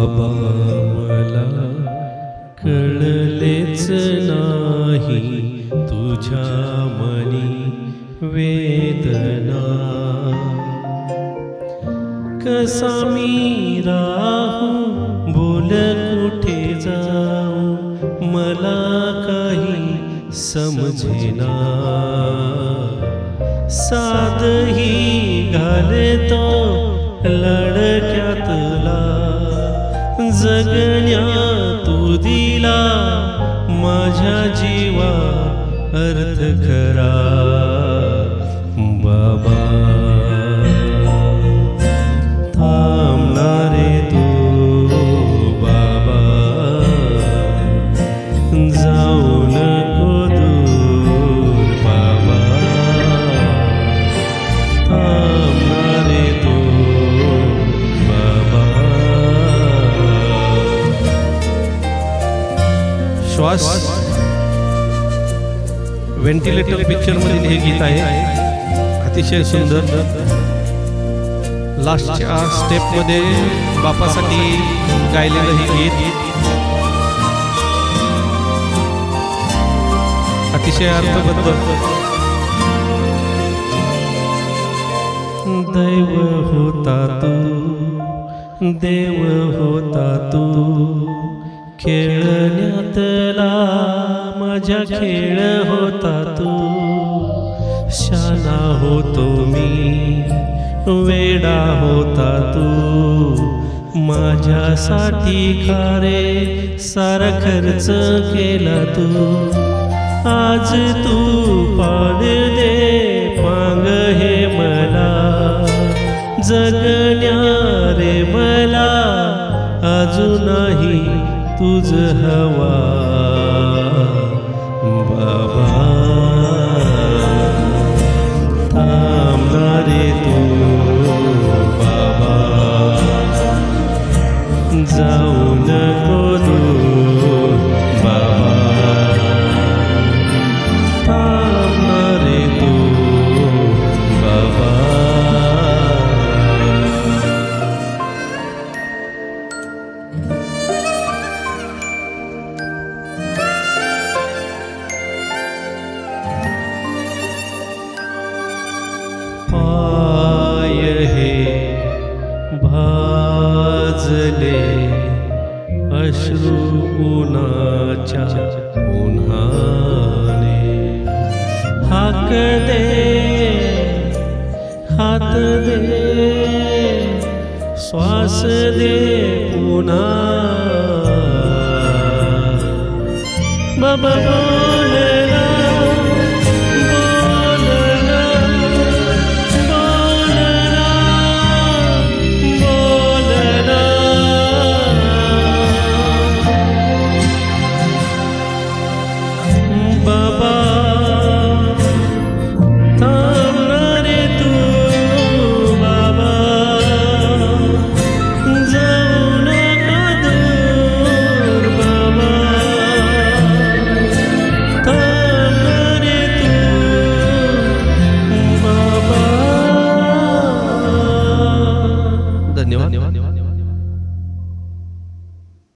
बाबा मला कळलेच नाही तुझ्या मनी वेदना, कसा मी राहू बोल कुठे जाऊ मला काही समजेना, साधही घालतो लडक्यातला जगण्या तू दिला माझ्या जीवा अर्थ खरा बाबा, थांबणारे तू बाबा, जाऊ नको दूर बाबा, थांबणारे तू बाबा. श्वास व्हेंटिलेटर पिक्चर मधील हे गीत आहे, अतिशय सुंदर. लास्टच्या स्टेप मध्ये बापासाठी गायलेलं हे गीत अतिशय अर्थबद्ध. दैव होता तू, देव होता तू, खेळण्यातला माझ्या खेळ होता तू, शाना होतो मी वेडा होता तू, माझ्यासाठी खारे सारा खर्च केला तू, आज तू पाड दे पांग हे मला जगण्या रे मला अजूनही तुझ हवा बाबा, थांबणारे तू बाबा, जाऊ नको दूर बाबा, थांबणारे तू बाबा. पाय हे भाजले अश्रू उन्हाच्या उन्हाने, हाक दे हात दे श्वास दे पुन्हा बाबा.